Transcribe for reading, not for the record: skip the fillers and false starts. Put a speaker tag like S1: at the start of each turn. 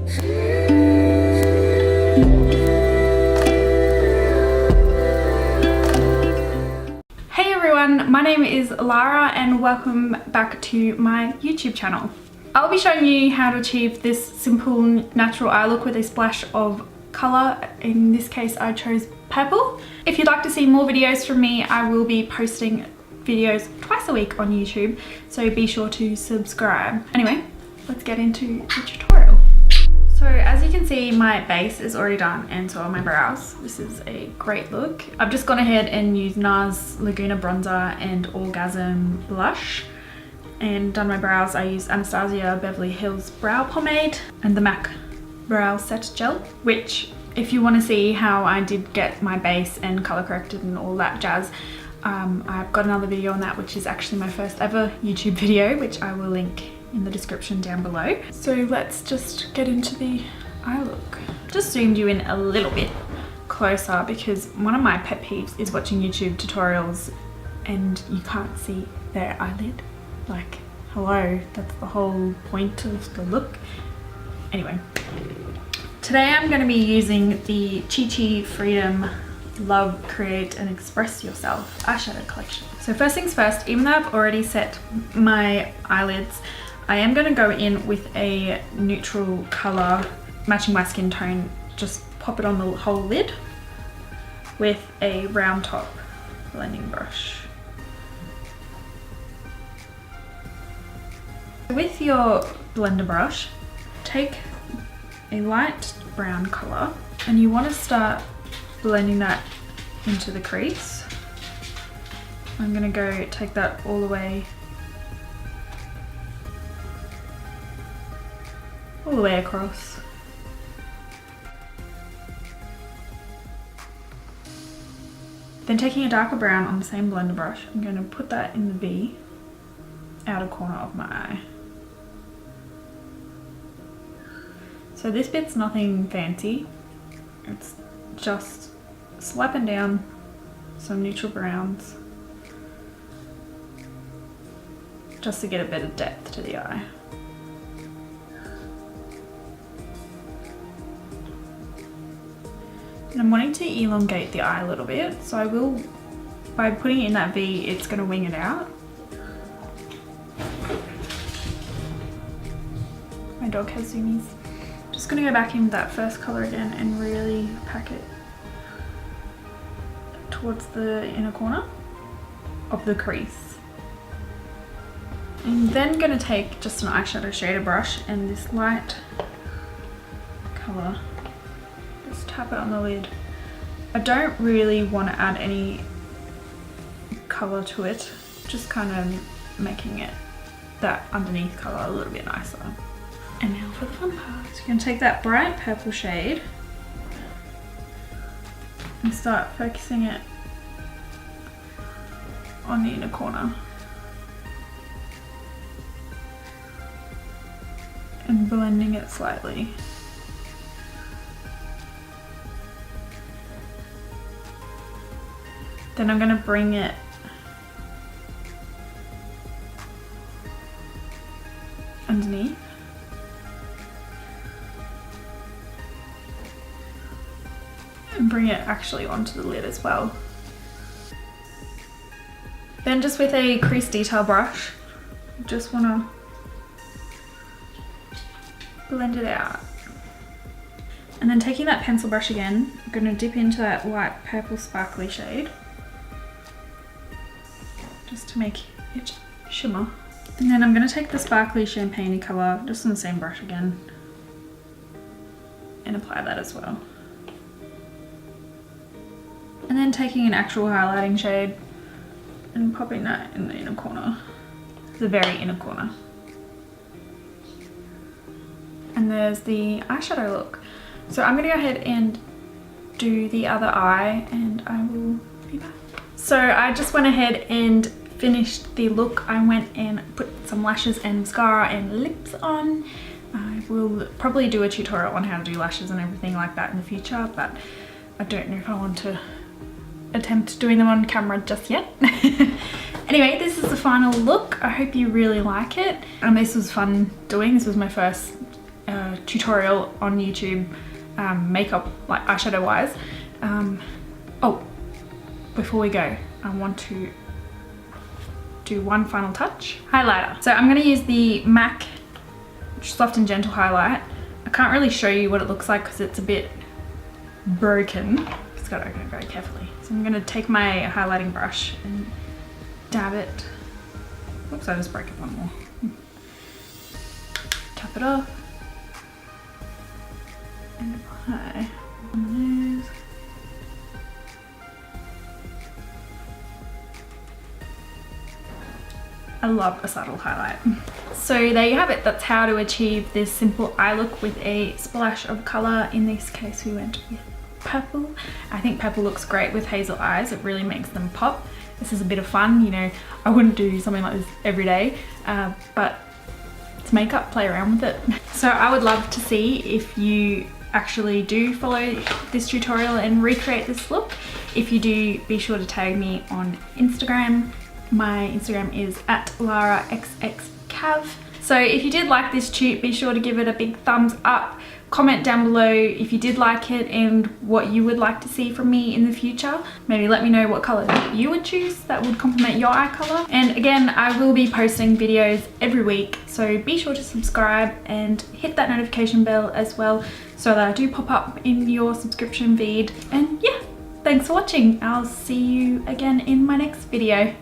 S1: Hey everyone, my name is Lara and welcome back to my YouTube channel. I'll be showing you how to achieve this simple natural eye look with a splash of colour. In this case I chose purple. If you'd like to see more videos from me, I will be posting videos twice a week on YouTube, so be sure to subscribe. Anyway, let's get into the tutorial. So as you can see, my base is already done and so are my brows. This is a great look. I've just gone ahead and used NARS Laguna bronzer and Orgasm blush and done my brows. I used Anastasia Beverly Hills brow pomade and the MAC brow set gel, which if you want to see how I did get my base and color corrected and all that jazz, I've got another video on that, which is actually my first ever YouTube video, which I will link in the description down below. So let's just get into the eye look. Just zoomed you in a little bit closer because one of my pet peeves is watching YouTube tutorials and you can't see their eyelid. Like, hello, that's the whole point of the look. Anyway, today I'm going to be using the Chi Chi Freedom Love, Create and Express Yourself eyeshadow collection. So first things first, even though I've already set my eyelids, I am going to go in with a neutral colour matching my skin tone, just pop it on the whole lid with a round top blending brush. With your blender brush, take a light brown colour and you want to start blending that into the crease. I'm going to go take that all the way across. Then taking a darker brown on the same blender brush, I'm going to put that in the V outer corner of my eye. So this bit's nothing fancy, it's just slapping down some neutral browns just to get a bit of depth to the eye. And I'm wanting to elongate the eye a little bit, so I will, by putting it in that V, it's going to wing it out. My dog has zoomies. Just going to go back in with that first colour again and really pack it towards the inner corner of the crease. I'm then going to take just an eyeshadow shader brush and this light colour, just tap it on the lid. I don't really want to add any colour to it, just kind of making it that underneath colour a little bit nicer. And now for the fun part. So you're going to take that bright purple shade and start focusing it on the inner corner and blending it slightly. Then I'm going to bring it underneath. And bring it actually onto the lid as well. Then just with a crease detail brush, you just want to blend it out. And then taking that pencil brush again, I'm going to dip into that light purple sparkly shade just to make it shimmer. And then I'm going to take the sparkly champagne colour just on the same brush again and apply that as well. And then taking an actual highlighting shade and popping that in the inner corner, the very inner corner. And there's the eyeshadow look. So I'm going to go ahead and do the other eye and I will be back. So I just went ahead and finished the look. I went and put some lashes and mascara and lips on. I will probably do a tutorial on how to do lashes and everything like that in the future, but I don't know if I want to attempt doing them on camera just yet. Anyway, this is the final look. I hope you really like it. And this was fun doing. This was my first tutorial on YouTube, makeup, like eyeshadow wise. Oh, before we go, I want to do one final touch. Highlighter. So I'm going to use the MAC Soft and Gentle highlight. I can't really show you what it looks like because it's a bit broken. Just got to open it very carefully. So I'm going to take my highlighting brush and dab it. Oops, I just broke it one more. Tap it off. And apply on the nose. I love a subtle highlight. So there you have it. That's how to achieve this simple eye look with a splash of colour. In this case, we went with purple. I think purple looks great with hazel eyes. It really makes them pop. This is a bit of fun, you know. I wouldn't do something like this every day, but it's makeup, play around with it. So I would love to see if you actually do follow this tutorial and recreate this look. If you do, be sure to tag me on Instagram. My Instagram is @lara.cavanagh.yt. So if you did like this tube, be sure to give it a big thumbs up. Comment down below if you did like it and what you would like to see from me in the future. Maybe let me know what colour you would choose that would complement your eye colour. And again, I will be posting videos every week, so be sure to subscribe and hit that notification bell as well so that I do pop up in your subscription feed. And yeah, thanks for watching. I'll see you again in my next video.